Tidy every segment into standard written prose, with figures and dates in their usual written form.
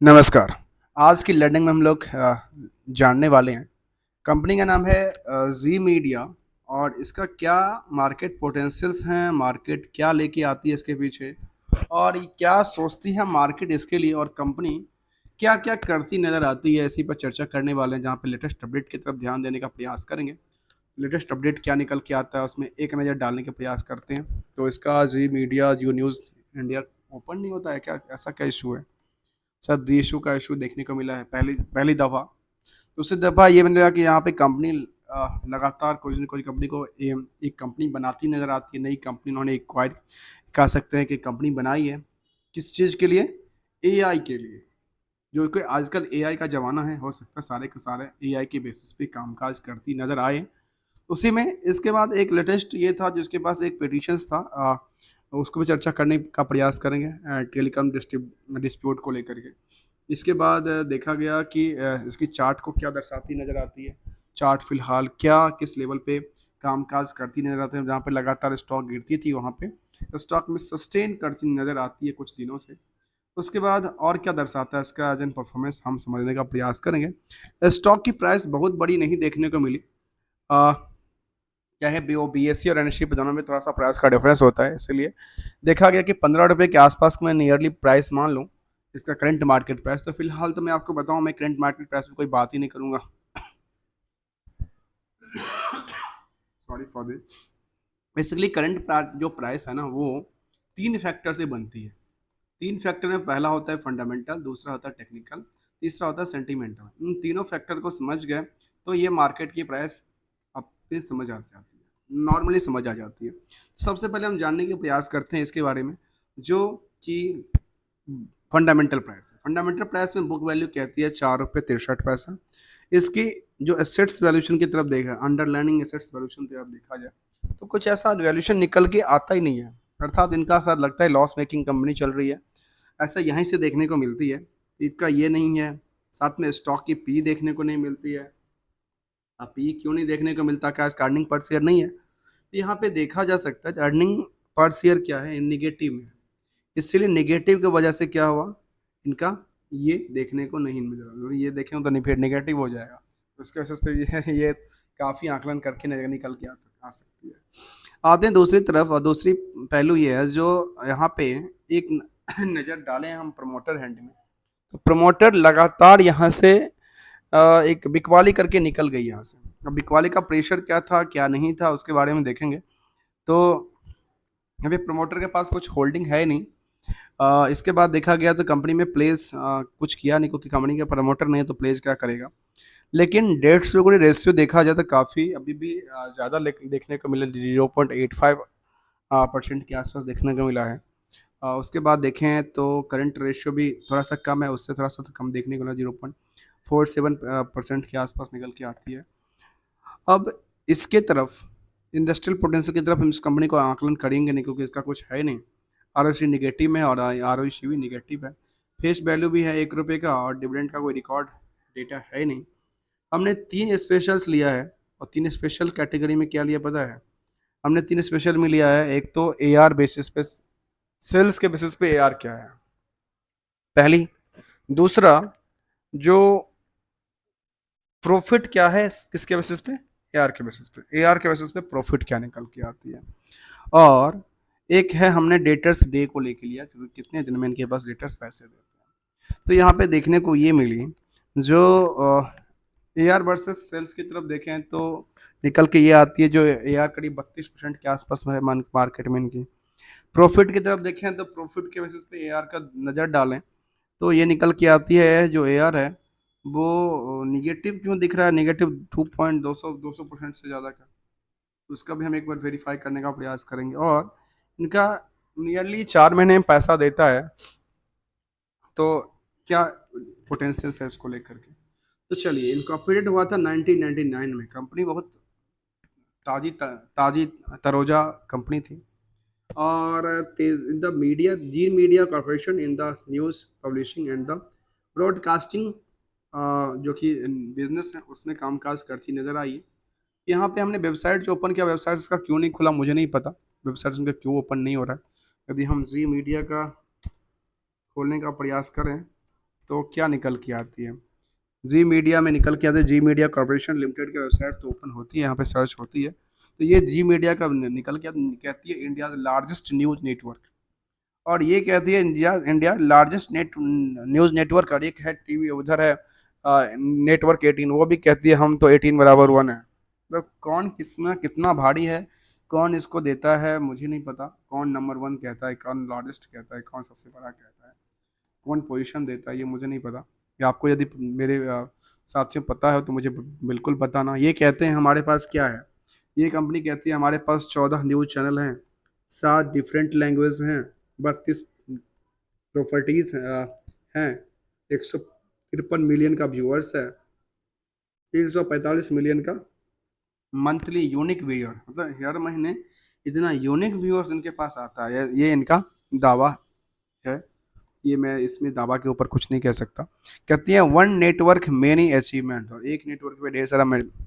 नमस्कार। आज की लर्निंग में हम लोग जानने वाले हैं। कंपनी का नाम है ज़ी मीडिया और इसका क्या मार्केट पोटेंशियल्स हैं, मार्केट क्या लेके आती है इसके पीछे और ये क्या सोचती है मार्केट इसके लिए और कंपनी क्या-क्या करती नज़र आती है, इसी पर चर्चा करने वाले हैं, जहाँ पे लेटेस्ट अपडेट की तरफ ध्यान देने का प्रयास करेंगे। लेटेस्ट अपडेट क्या निकल के आता है, उसमें एक नज़र डालने का प्रयास करते हैं। तो इसका ज़ी मीडिया, जियो न्यूज़ इंडिया ओपन नहीं होता है क्या? ऐसा क्या इश्यू है? सर रीइश्यू का इशू देखने को मिला है पहली पहली दफ़ा। दूसरी दफ़ा ये मिला कि यहाँ पे कंपनी लगातार कुछ न कुछ कंपनी को एक कंपनी बनाती नज़र आती है। नई कंपनी उन्होंने एक्वायर कह सकते हैं कि कंपनी बनाई है। किस चीज़ के लिए? एआई के लिए। जो कि आजकल एआई का ज़माना है, हो सकता है सारे के सारे एआई के बेसिस पे कामकाज करती नज़र आए। उसी में इसके बाद एक लेटेस्ट ये था जिसके पास एक पिटीशंस था, उसको भी चर्चा करने का प्रयास करेंगे टेलीकॉम डिस्प्यूट को लेकर के। इसके बाद देखा गया कि इसकी चार्ट को क्या दर्शाती नज़र आती है। चार्ट फ़िलहाल क्या किस लेवल पे कामकाज करती नज़र आती है, जहाँ पे लगातार स्टॉक गिरती थी वहाँ पे स्टॉक में सस्टेन करती नज़र आती है कुछ दिनों से। उसके बाद और क्या दर्शाता है इसका एज एन परफॉर्मेंस हम समझने का प्रयास करेंगे। स्टॉक की प्राइस बहुत बड़ी नहीं देखने को मिली। अ, चाहे बीएससी और एनएससी पे दोनों में थोड़ा सा प्राइस का डिफरेंस होता है, इसलिए देखा गया कि 15 रुपये के आसपास में नियरली प्राइस मान लूँ इसका करंट मार्केट प्राइस। तो फिलहाल तो मैं आपको बताऊँ, मैं करंट मार्केट प्राइस में कोई बात ही नहीं करूँगा। Sorry for this. Basically current जो प्राइस है ना, वो तीन फैक्टर से बनती है। तीन फैक्टर में पहला होता है फंडामेंटल, दूसरा होता है टेक्निकल, तीसरा होता है सेंटिमेंटल। इन तीनों फैक्टर को समझ गए तो ये मार्केट की प्राइस आपको समझ आ जाती है, नॉर्मली समझ आ जाती है। सबसे पहले हम जानने का प्रयास करते हैं इसके बारे में, जो कि फंडामेंटल प्राइस है। फंडामेंटल प्राइस में बुक वैल्यू कहती है 4 रुपये 63 पैसा। इसकी जो एसेट्स वैल्यूशन की तरफ देखा, अंडरलाइनिंग एसेट्स वैल्यूशन की तरफ देखा जाए तो कुछ ऐसा वैल्यूशन निकल के आता ही नहीं है। अर्थात इनका साथ लगता है लॉस मेकिंग कंपनी चल रही है, ऐसा यहीं से देखने को मिलती है। इसका ये नहीं है, साथ में स्टॉक की पी देखने को नहीं मिलती है। अब पी क्यों नहीं देखने को मिलता? क्या इसका अर्निंग पर शेयर नहीं है? तो यहाँ पे देखा जा सकता है अर्निंग पर शेयर क्या है, नेगेटिव में है। इसीलिए नेगेटिव की वजह से क्या हुआ, इनका ये देखने को नहीं मिल रहा। ये देखें तो नहीं, फिर नेगेटिव हो जाएगा, तो उसके वजह से ये काफ़ी आकलन करके निकल के आ सकती है। आते हैं दूसरी तरफ, और दूसरी पहलू ये है जो यहाँ पे एक नज़र डालें हम प्रमोटर हैंड में, तो प्रमोटर लगातार यहाँ से एक बिकवाली करके निकल गई यहाँ से। अब बिकवाली का प्रेशर क्या था क्या नहीं था उसके बारे में देखेंगे। तो अभी प्रमोटर के पास कुछ होल्डिंग है नहीं। इसके बाद देखा गया तो कंपनी में प्लेस कुछ किया नहीं, क्योंकि कंपनी का प्रमोटर नहीं है तो प्लेस क्या करेगा। लेकिन डेट से गुणे रेशियो देखा जाए तो काफ़ी अभी भी ज़्यादा देखने को मिला, 0.85 परसेंट के आसपास देखने को मिला है। उसके बाद देखें तो करंट रेशियो भी थोड़ा सा कम है, उससे थोड़ा सा तो कम देखने को मिला, 0.47% के आसपास निकल के आती है। अब इसके तरफ इंडस्ट्रियल पोटेंशियल की तरफ हम इस कंपनी को आकलन करेंगे नहीं, क्योंकि इसका कुछ है नहीं। आर नेगेटिव में है और आर भी नेगेटिव है। फेस वैल्यू भी है 1 रुपये का, और डिविडेंड का कोई रिकॉर्ड डेटा है नहीं। हमने 3 स्पेशल्स लिया है, और 3 स्पेशल कैटेगरी में क्या लिया पता है? हमने 3 स्पेशल में लिया है। एक तो ए आर बेसिस पे, सेल्स के बेसिस पे ए आर क्या है पहली। दूसरा, जो प्रॉफिट क्या है किसके बेसिस पे? एआर के बेसिस पे। एआर के बेसिस पे प्रॉफिट क्या निकल के आती है। और एक है हमने डेटर्स डे को लेके लिया, क्योंकि कितने दिन में इनके पास डेटर्स पैसे देते हैं। तो यहाँ पे देखने को ये मिली, जो ए आर वर्सेस सेल्स की तरफ देखें तो निकल के ये आती है, जो ए आर करीब 32% के आसपास में है मार्केट में इनकी। प्रॉफिट की तरफ देखें तो प्रॉफिट के बेसिस पे ए आर का नज़र डालें तो ये निकल के आती है, जो ए आर है वो निगेटिव क्यों दिख रहा है, निगेटिव 2% से ज़्यादा का। उसका भी हम एक बार वेरीफाई करने का प्रयास करेंगे। और इनका नियरली 4 महीने में पैसा देता है, तो क्या पोटेंशियल है इसको लेकर के। तो चलिए, इनकॉर्पोरेटेड हुआ था 1999 में। कंपनी बहुत ताजी तरोजा कंपनी थी। और in the media, Zee media corporation in the news publishing and the broadcasting, जो कि बिजनेस है उसमें कामकाज करती नज़र आई। यहाँ पे हमने वेबसाइट जो ओपन किया, वेबसाइट इसका क्यों नहीं खुला मुझे नहीं पता, वेबसाइट उनका क्यों ओपन नहीं हो रहा है। यदि हम जी मीडिया का खोलने का प्रयास करें तो क्या निकल के आती है? जी मीडिया में निकल के आते हैं, जी मीडिया कॉर्पोरेशन लिमिटेड की वेबसाइट तो ओपन होती है, यहाँ पे सर्च होती है, तो ये जी मीडिया का निकल के कहती है इंडिया लार्जेस्ट न्यूज नेटवर्क। और ये कहती है India India largest news network. और एक है टीवी उधर है नेटवर्क 18, वो भी कहती है हम तो 18 बराबर 1 है। तो कौन किसमें कितना भारी है, कौन इसको देता है मुझे नहीं पता, कौन नंबर 1 कहता है, कौन लार्जेस्ट कहता है, कौन सबसे बड़ा कहता है, कौन पोजीशन देता है, ये मुझे नहीं पता। ये आपको यदि मेरे साथियों पता है तो मुझे बिल्कुल बताना। ये कहते हैं हमारे पास क्या है, ये कंपनी कहती है हमारे पास 14 न्यूज़ चैनल हैं, 7 डिफरेंट लैंग्वेज हैं, 32 प्रॉपर्टीज हैं, 153 मिलियन का व्यूअर्स है, 345 मिलियन का मंथली यूनिक व्यूअर, मतलब हर महीने इतना यूनिक व्यूअर्स इनके पास आता है, ये इनका दावा है। ये मैं इसमें दावा के ऊपर कुछ नहीं कह सकता। कहती हैं वन नेटवर्क मेनी अचीवमेंट, और एक नेटवर्क पे ढेर सारा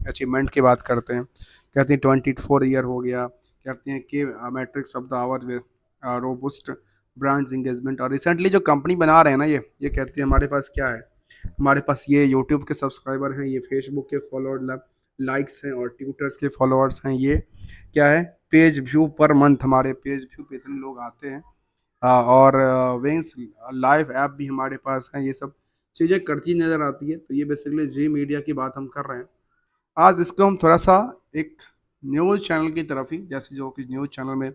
अचीवमेंट की बात करते हैं। कहती हैं 24 ईयर हो गया। कहती हैं कि matrix of the our robust brands engagement. और रिसेंटली जो कंपनी बना रहे हैं ना, ये कहती है हमारे पास क्या है, हमारे पास ये यूट्यूब के सब्सक्राइबर हैं, ये फेसबुक के फॉलोअर लाइक्स हैं, और ट्विटर्स के फॉलोअर्स हैं, ये क्या है पेज व्यू पर मंथ, हमारे पेज व्यू पे इतने लोग आते हैं। और वेंस लाइव ऐप भी हमारे पास है, ये सब चीज़ें करती नज़र आती है। तो ये बेसिकली जी मीडिया की बात हम कर रहे हैं। आज इसको हम थोड़ा सा एक न्यूज़ चैनल की तरफ ही, जैसे जो कि न्यूज़ चैनल में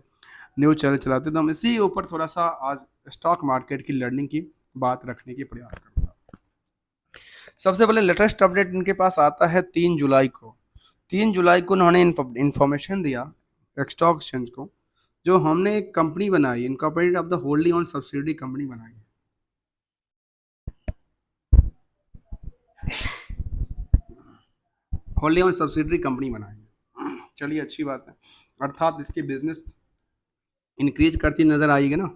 न्यूज़ चैनल चलाते हैं, तो हम इसी ऊपर थोड़ा सा आज स्टॉक मार्केट की लर्निंग की बात रखने की प्रयास करूँगा। सबसे पहले लेटेस्ट अपडेट इनके पास आता है 3 जुलाई को। 3 जुलाई को उन्होंने इंफॉर्मेशन दिया स्टॉक एक्सचेंज को, जो हमने एक कंपनी बनाई, इनकॉर्पोरेटेड ऑफ द होल्डली ऑन सब्सिडरी कंपनी बनाई है। होल्डली ऑन सब्सिडरी कंपनी बनाई है, चलिए अच्छी बात है, अर्थात इसकी बिजनेस इंक्रीज करती नजर आएगी ना।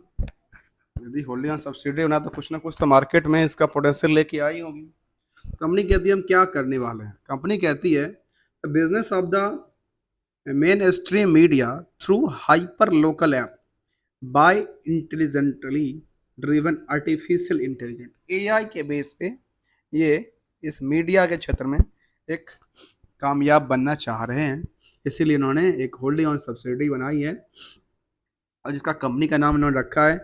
यदि होल्डली ऑन सब्सिडरी होना तो कुछ ना कुछ तो मार्केट में इसका पोटेंशियल लेके आई होगी। कंपनी कहती है हम क्या करने वाले हैं, कंपनी कहती है business of the main stream media through hyper local app by intelligently driven artificial intelligent, AI के बेस पे ये इस मीडिया के क्षेत्र में एक कामयाब बनना चाह रहे हैं। इसीलिए इन्होंने एक होल्डिंग ऑन सब्सिडी बनाई है, और जिसका कंपनी का नाम इन्होंने रखा है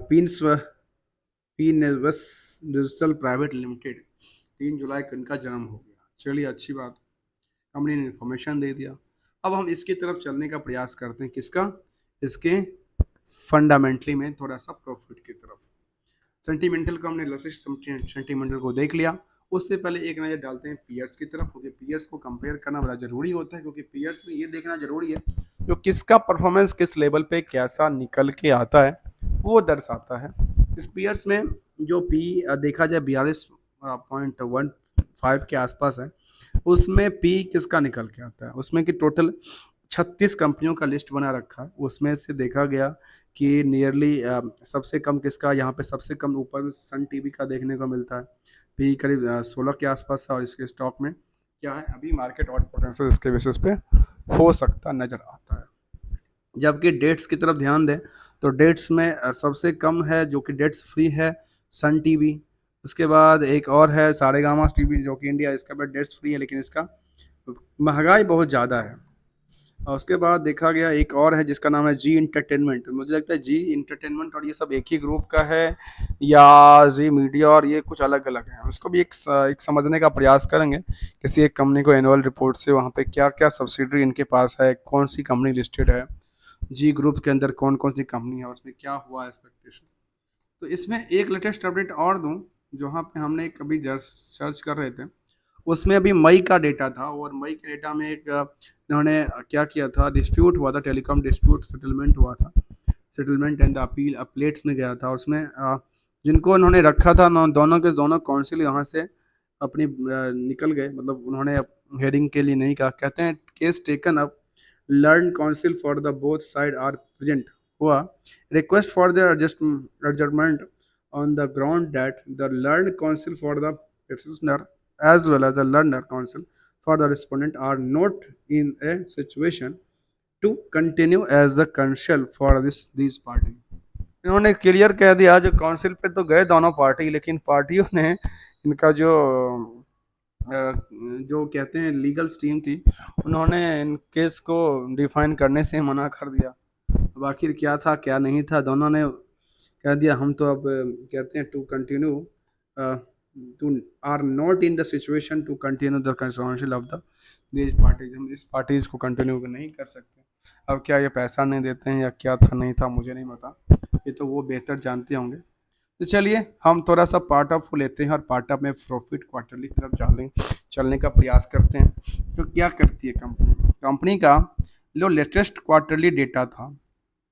पीन्स पीनेवस डिजिटल प्राइवेट लिमिटेड। 3 जुलाई को इनका जन्म हो गया, चलिए अच्छी बात है, कंपनी ने इन्फॉर्मेशन दे दिया। अब हम इसकी तरफ चलने का प्रयास करते हैं, किसका, इसके फंडामेंटली में थोड़ा सा प्रॉफिट की तरफ। सेंटीमेंटल को हमने लसिस्ट सेंटीमेंटल को देख लिया, उससे पहले एक नज़र डालते हैं पीयर्स की तरफ, क्योंकि पीयर्स को कंपेयर करना बड़ा ज़रूरी होता है, क्योंकि पीयर्स में ये देखना ज़रूरी है जो किसका परफॉर्मेंस किस लेवल पे कैसा निकल के आता है वो दर्शाता है। इस पीयर्स में जो पी देखा जाए 42.15 के आसपास है, उसमें पी किसका निकल के आता है, उसमें कि टोटल 36 कंपनियों का लिस्ट बना रखा है, उसमें से देखा गया कि नियरली सबसे कम किसका, यहाँ पे सबसे कम ऊपर सन टीवी का देखने को मिलता है, पी करीब 16 के आसपास है। और इसके स्टॉक में क्या है, अभी मार्केट और पोटेंशियल इसके बेसिस पे हो सकता नज़र आता है। जबकि डेट्स की तरफ ध्यान दें तो डेट्स में सबसे कम है जो कि डेट्स फ्री है सन टीवी। उसके बाद एक और है सारेगामा टीवी जो कि इंडिया, इसका भी डेट्स फ्री है, लेकिन इसका महंगाई बहुत ज़्यादा है। और उसके बाद देखा गया एक और है जिसका नाम है जी इंटरटेनमेंट। मुझे लगता है जी इंटरटेनमेंट और ये सब एक ही ग्रुप का है, या जी मीडिया और ये कुछ अलग अलग है, उसको भी एक समझने का प्रयास करेंगे किसी एक कंपनी को एनुअल रिपोर्ट से, वहाँ पे क्या क्या सब्सिडरी इनके पास है, कौन सी कंपनी लिस्टेड है, जी ग्रुप के अंदर कौन कौन सी कंपनी है, उसमें क्या हुआ एक्सपेक्टेशन। तो इसमें एक लेटेस्ट अपडेट और दूँ, जहाँ पे हमने कभी सर्च कर रहे थे, उसमें अभी मई का डेटा था, और मई के डेटा में एक इन्होंने क्या किया था, डिस्प्यूट हुआ था, टेलीकॉम डिस्प्यूट सेटलमेंट हुआ था, सेटलमेंट एंड अपील अपलेट्स में गया था। उसमें जिनको उन्होंने रखा था दोनों के दोनों काउंसिल यहाँ से अपनी निकल गए, मतलब उन्होंने हेयरिंग के लिए नहीं कहा। कहते हैं case taken up, learn counsel for the both side are present हुआ, request for the adjustment on the ground that the learned counsel for the petitioner as well as the learner counsel for the respondent are not in a situation to continue as the counsel for these party। इन्होंने clear कह दिया, जो council पे तो गए दोनों party, लेकिन पार्टियों ने इनका जो कहते हैं लीगल स्ट्रीम थी, उन्होंने इन केस को डिफाइन करने से मना कर दिया। अब आखिर क्या था क्या नहीं था, दोनों ने कह दिया हम तो अब कहते हैं to continue, to are not in the situation to continue the council of the these parties, हम इस पार्टीज को कंटिन्यू नहीं कर सकते। अब क्या ये पैसा नहीं देते हैं या क्या था नहीं था मुझे नहीं पता, ये तो वो बेहतर जानते होंगे। तो चलिए हम थोड़ा सा पार्ट ऑफ को लेते हैं और पार्ट ऑफ में प्रॉफिट क्वार्टरली की तरफ चलने का प्रयास करते हैं। तो क्या करती है कंपनी, कंपनी का जो लेटेस्ट क्वार्टरली डेटा था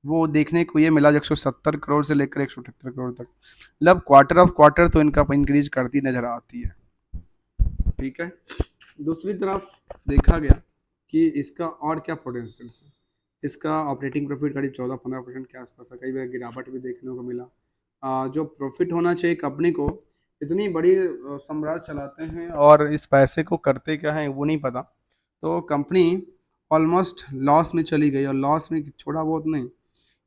वो देखने को ये मिला 170 करोड़ से लेकर 178 करोड़ तक, मतलब क्वार्टर ऑफ क्वार्टर तो इनका इंक्रीज करती नजर आती है। ठीक है, दूसरी तरफ देखा गया कि इसका और क्या पोटेंशियल है, इसका ऑपरेटिंग प्रॉफिट करीब 14-15% के आसपास है, कई बार गिरावट भी देखने को मिला। जो प्रॉफिट होना चाहिए कंपनी को, इतनी बड़ी साम्राज्य चलाते हैं और इस पैसे को करते क्या है वो नहीं पता। तो कंपनी ऑलमोस्ट लॉस में चली गई, और लॉस में थोड़ा बहुत नहीं,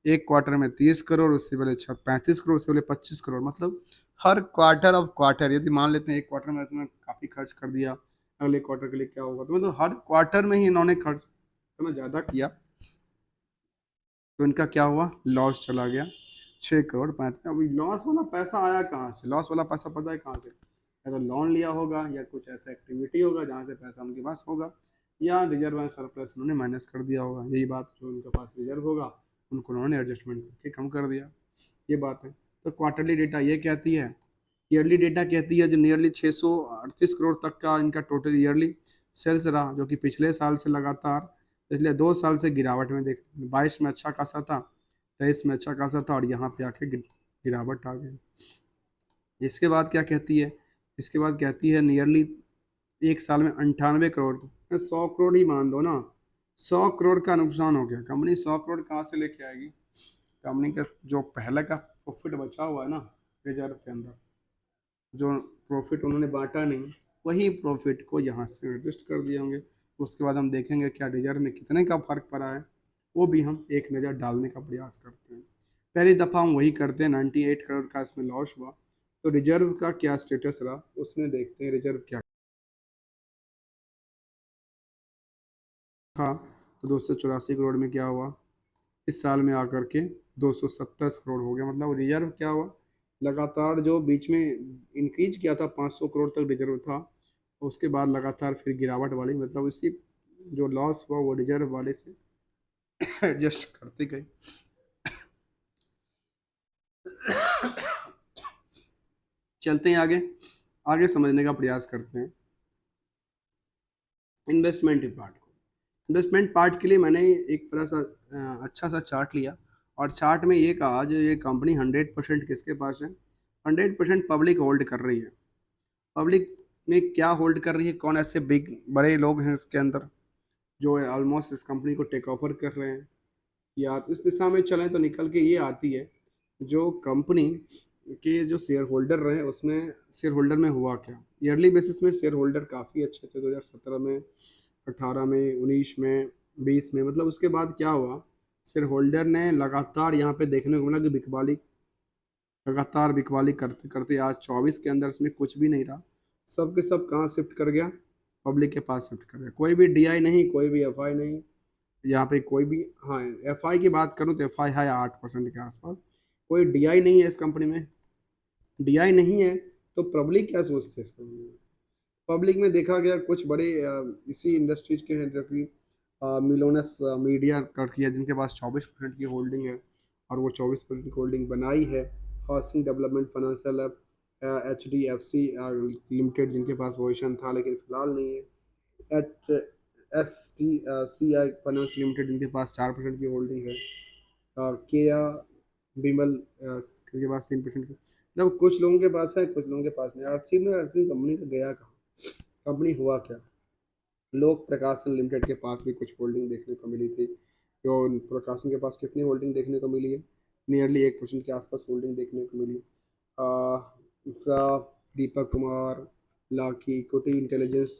एक क्वार्टर में 30 करोड़, उससे पहले 35 करोड़, उससे पहले 25 करोड़, मतलब हर क्वार्टर ऑफ क्वार्टर, यदि मान लेते हैं एक क्वार्टर में इतना काफ़ी खर्च कर दिया, अगले क्वार्टर के लिए क्या होगा, तो मतलब हर क्वार्टर में ही इन्होंने खर्च इतना ज़्यादा किया, तो इनका क्या हुआ, लॉस चला गया 6 करोड़ 35। अभी लॉस वाला पैसा आया कहाँ से, लॉस वाला पैसा पता है कहाँ से, या तो लोन लिया होगा या कुछ ऐसा एक्टिविटी होगा जहाँ से पैसा उनके पास होगा, या रिजर्व एंड सरप्लस उन्होंने माइनस कर दिया होगा, यही बात, जो उनके पास रिजर्व होगा उनको उन्होंने एडजस्टमेंट करके कम कर दिया, ये बात है। तो क्वार्टरली डेटा ये कहती है, ईयरली डेटा कहती है जो नियरली 638 करोड़ तक का इनका टोटल ईयरली सेल्स रहा, जो कि पिछले साल से लगातार, पिछले 2 साल से गिरावट में, देख 22 में अच्छा खासा था, 23 में अच्छा खासा था, और यहाँ पे आके गिरावट आ गई। इसके बाद क्या कहती है, इसके बाद कहती है नियरली एक साल में 98 करोड़, 100 करोड़ ही मान दो ना, 100 करोड़ का नुकसान हो गया, कंपनी 100 करोड़ कहाँ से लेके आएगी। कंपनी का जो पहले का प्रॉफिट बचा हुआ है ना रिजर्व के अंदर, जो प्रॉफिट उन्होंने बांटा नहीं, वही प्रॉफिट को यहाँ से एडजस्ट कर दिए होंगे। उसके बाद हम देखेंगे क्या रिजर्व में कितने का फर्क पड़ा है, वो भी हम एक नज़र डालने का प्रयास करते हैं। पहली दफ़ा हम वही करते हैं, 98 करोड़ का इसमें लॉस हुआ, तो रिजर्व का क्या स्टेटस रहा उसमें देखते हैं, रिजर्व क्या था। तो 284 करोड़ में क्या हुआ, इस साल में आकर के 270 करोड़ हो गया, मतलब रिजर्व क्या हुआ, लगातार जो बीच में इंक्रीज किया था 500 करोड़ तक रिजर्व था, उसके बाद लगातार फिर गिरावट वाली, मतलब इसी जो लॉस हुआ वो रिजर्व वाले से एडजस्ट करते गए। चलते हैं आगे, आगे समझने का प्रयास करते हैं इन्वेस्टमेंट पार्ट को। इन्वेस्टमेंट पार्ट के लिए मैंने एक बड़ा सा अच्छा सा चार्ट लिया, और चार्ट में ये कहा जो ये कंपनी 100% किसके पास है, 100% पब्लिक होल्ड कर रही है। पब्लिक में क्या होल्ड कर रही है, कौन ऐसे बिग बड़े लोग हैं इसके अंदर जो ऑलमोस्ट इस कंपनी को टेक ओवर कर रहे हैं, या इस दिशा में चलें तो निकल के ये आती है, जो कंपनी के जो शेयर होल्डर रहे उसमें शेयर होल्डर में हुआ क्या, ईयरली बेसिस में शेयर होल्डर काफ़ी अच्छे थे, 2017 में, 18 में, 19 में, 20 में, मतलब उसके बाद क्या हुआ, शेयर होल्डर ने लगातार यहाँ पे देखने को मिला कि बिकवाली, लगातार बिकवाली करते करते आज 24 के अंदर इसमें कुछ भी नहीं रहा, सब के सब कहाँ शिफ्ट कर गया, पब्लिक के पास शिफ्ट कर गया, कोई भी डीआई नहीं, कोई भी एफआई नहीं, यहाँ पे कोई भी, हाँ एफआई की बात करूँ तो एफआई है 8% के आसपास, कोई डीआई नहीं है इस कंपनी में, डीआई नहीं है, तो पब्लिक क्या सोचते हैं इस कंपनी में, पब्लिक में देखा गया कुछ बड़े इसी इंडस्ट्रीज के हैं, जो कि मिलोनस मीडिया करती है, जिनके पास 24% की होल्डिंग है, और वो 24% की होल्डिंग बनाई है, housing development financial HDFC limited, जिनके पास पोजिशन था लेकिन फिलहाल नहीं है, HSTCI फाइनेंस लिमिटेड, जिनके पास 4% की होल्डिंग है, केया बिमल के पास 3% की, मतलब कुछ लोगों के पास है कुछ लोगों के पास नहीं, आखिर में आखिर कंपनी का गया कहाँ, कंपनी हुआ क्या, लोक प्रकाशन लिमिटेड के पास भी कुछ होल्डिंग देखने को मिली थी, जो प्रकाशन के पास कितनी होल्डिंग देखने को मिली है, नियरली 1% के आसपास होल्डिंग देखने को मिली। इंफ्रा, दीपक कुमार, लाकी equity intelligence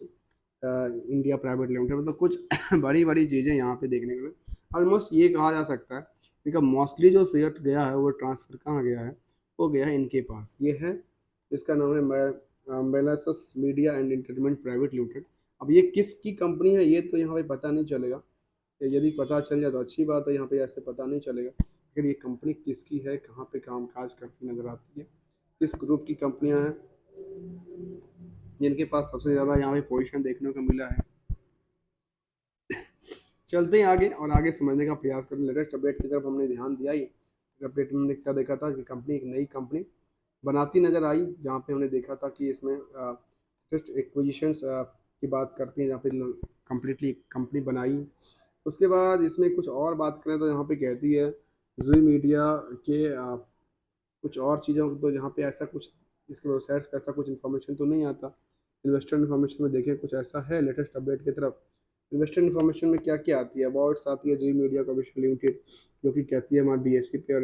India private limited, मतलब कुछ बड़ी बड़ी चीज़ें यहाँ पे देखने को मिली। ऑलमोस्ट ये कहा जा सकता है इनका मोस्टली जो शेयर गया है वो ट्रांसफ़र कहाँ गया है, वो गया है इनके पास। ये है, इसका नाम है मेलासस media and entertainment private limited. अब ये किसकी कंपनी है ये तो यहाँ पे पता नहीं चलेगा, यदि पता चल जाए तो अच्छी बात है, यहाँ पे ऐसे पता नहीं चलेगा। फिर ये कंपनी किसकी है, कहाँ पे काम काज करती नज़र आती है, किस ग्रुप की कंपनियाँ हैं जिनके पास सबसे ज़्यादा यहाँ पे पोजीशन देखने को मिला है। चलते हैं आगे और आगे समझने का प्रयास करें। लेटेस्ट अपडेट की तरफ हमने ध्यान दिया ही, अपडेट में हमने क्या देखा था कि कंपनी एक नई कंपनी बनाती नज़र आई, जहाँ पे हमने देखा था कि इसमें जस्ट एक्विजिशंस की बात करती हैं, जहाँ पे कम्प्लीटली कंपनी बनाई। उसके बाद इसमें कुछ और बात करें तो यहाँ पे कहती है जी मीडिया के कुछ और चीज़ों तो यहाँ पे ऐसा कुछ इसके वेबसाइट्स पे ऐसा कुछ इन्फॉर्मेशन तो नहीं आता। इन्वेस्टर इन्फॉर्मेशन में देखें कुछ ऐसा है लेटेस्ट अपडेट की तरफ। इन्वेस्टर इन्फॉर्मेशन में क्या क्या आती है, अबाउट्स आती है जी मीडिया कॉर्पोरेशन लिमिटेड, जो कि कहती है हमारे बीएसई पे और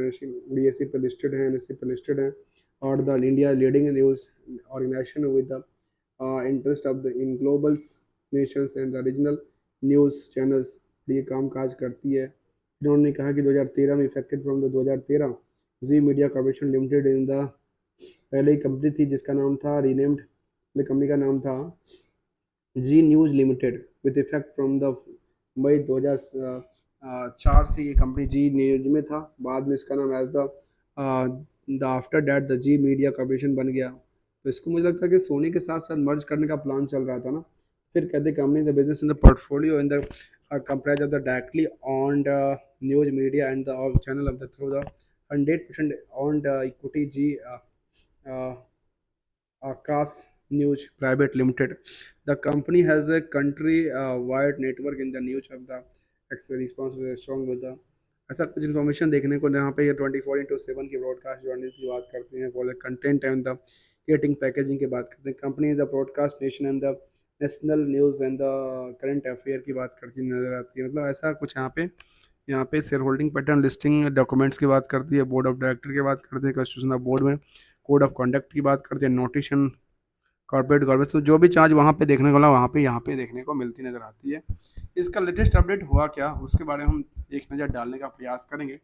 बीएसई पे लिस्टेड है, एनएसई पे लिस्टेड है, और the India leading news organisation with the interest of the in globals nations and the regional news channels ये काम काज करती है। इन्होंने कहा कि 2013 में effected from the 2013 Zee media corporation limited in the पहले ही कंपनी थी जिसका नाम था रीनेम्ड, कंपनी का नाम था Zee news limited with effect from the May 2004 से ये कंपनी जी न्यूज में था। बाद में इसका नाम as the after that the Zee media corporation बन गया। तो इसको मुझे लगता है कि सोनी के साथ साथ मर्ज करने का प्लान चल रहा था ना। फिर कहते company the business in the portfolio in the comprised of the directly owned news media and the channel of the through the 100% owned equity G uh, Akas News Private Limited. The company has a country-wide network in the news of the responsible strong with the ऐसा कुछ information देखने को यहाँ पे ये 24/7 की broadcast journalist की बात करते हैं, for the content and the creating packaging की बात करते हैं। Company the broadcast nation and the national news and the current affair की बात करती नजर आती है। मतलब ऐसा कुछ यहाँ पे share holding pattern listing documents की बात करती है, बोर्ड ऑफ डायरेक्टर की बात करती है, कॉन्स्टिट्यूशन ऑफ बोर्ड में कोड ऑफ कंडक्ट की बात करते हैं, नोटिशन कॉर्पोरेट गवर्नेंस, तो जो भी चार्ज वहाँ पे देखने को मिला वहाँ पे यहाँ पे देखने को मिलती नज़र आती है। इसका लेटेस्ट अपडेट हुआ क्या उसके बारे में हम एक नज़र डालने का प्रयास करेंगे,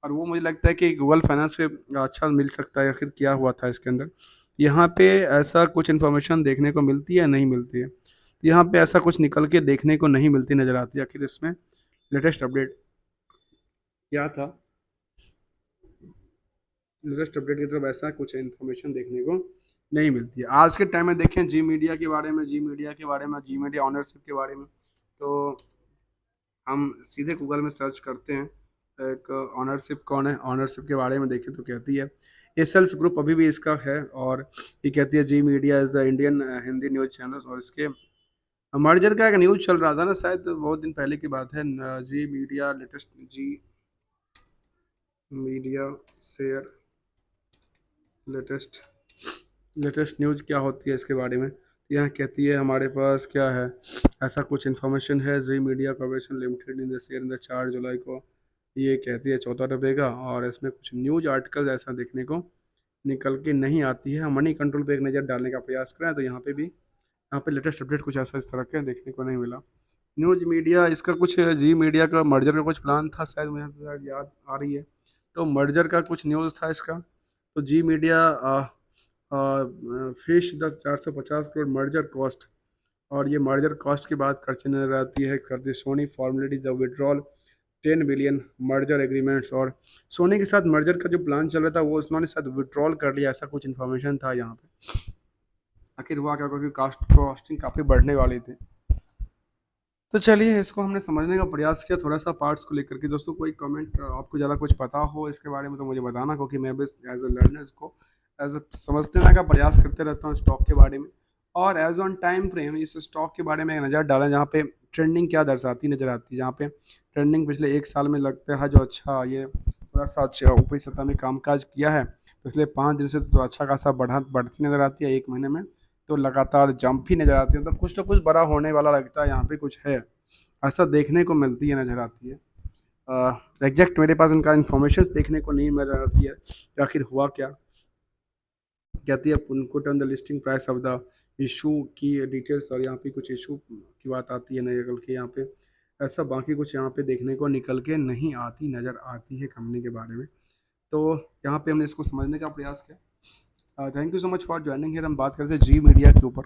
और वो मुझे लगता है कि गूगल फाइनेंस पे अच्छा मिल सकता है। आखिर क्या हुआ था इसके अंदर, यहाँ पे ऐसा कुछ इन्फॉर्मेशन देखने को मिलती है नहीं मिलती है, यहाँ पे ऐसा कुछ निकल के देखने को नहीं मिलती नज़र आती है। आखिर इसमें लेटेस्ट अपडेट क्या था, लेटेस्ट अपडेट की तरफ ऐसा कुछ इन्फॉर्मेशन देखने को नहीं मिलती है। आज के टाइम में देखें जी मीडिया के बारे में, जी मीडिया के बारे में, जी मीडिया ऑनरशिप के बारे में, तो हम सीधे गूगल में सर्च करते हैं एक ऑनरशिप कौन है, ऑनरशिप के बारे में देखें तो कहती है एसएल्स ग्रुप अभी भी इसका है, और ये कहती है Zee media is the Indian Hindi news channel. और इसके मर्जर का एक न्यूज़ चल रहा था ना, शायद बहुत दिन पहले की बात है। Zee media latest Zee media share latest latest news क्या होती है इसके बारे में, तो यहाँ कहती है हमारे पास क्या है, ऐसा कुछ इन्फॉर्मेशन है Zee media corporation limited in the share in the 4 जुलाई को, ये कहती है 14 रुपये का, और इसमें कुछ न्यूज़ आर्टिकल ऐसा देखने को निकल के नहीं आती है। हम मनी कंट्रोल पे एक नज़र डालने का प्रयास करें तो यहाँ पे भी यहाँ पे लेटेस्ट अपडेट कुछ ऐसा इस तरह का देखने को नहीं मिला। न्यूज़ मीडिया इसका कुछ जी मीडिया का मर्जर का कुछ प्लान था शायद, मुझे तो शायद याद आ रही है, तो मर्जर का कुछ न्यूज़ था इसका। तो Zee media fish the 450 crore merger cost, और ये मर्जर कॉस्ट की बात करते नजर आती है, करती Sony formality the withdrawal 10 billion merger agreements, और सोनी के साथ मर्जर का जो प्लान चल रहा था वो उन्होंने साथ विड्रॉल कर लिया, ऐसा कुछ इन्फॉर्मेशन था यहाँ पे। आखिर हुआ क्या, क्योंकि कॉस्टिंग काफ़ी बढ़ने वाली थी। तो चलिए इसको हमने समझने का प्रयास किया थोड़ा सा पार्ट्स को लेकर के। दोस्तों कोई कमेंट आपको ज़्यादा कुछ पता हो इसके बारे में तो मुझे बताना, क्योंकि मैं भी एज ए लर्नर इसको एज ए समझने का प्रयास करते रहता हूँ स्टॉक के बारे में। और एज ऑन टाइम फ्रेम इस स्टॉक के बारे में एक नज़र डालें जहाँ पे ट्रेंडिंग क्या दर्शाती नज़र आती है, जहाँ पे ट्रेंडिंग पिछले एक साल में लगता है जो अच्छा ये थोड़ा सा अच्छा ऊपरी सतह में कामकाज किया है, पिछले 5 दिन से तो अच्छा खासा बढ़ती नज़र आती है, एक महीने में तो लगातार जंप ही नज़र आती है, तो कुछ ना कुछ बड़ा होने वाला लगता है, यहाँ पे कुछ है ऐसा देखने को मिलती है नज़र आती है। एग्जैक्ट मेरे पास इनका इन्फॉर्मेशन देखने को नहीं नजर आती है कि आखिर हुआ क्या। कहती है put on the listing price of the issue की डिटेल्स, और यहाँ पे कुछ इशू की बात आती है नजर के यहाँ पे ऐसा बाकी कुछ यहाँ पे देखने को निकल के नहीं आती, नज़र आती है कंपनी के बारे में। तो यहाँ पे हमने इसको समझने का प्रयास किया। Thank you so much for joining here. हम बात करते हैं जी मीडिया के ऊपर।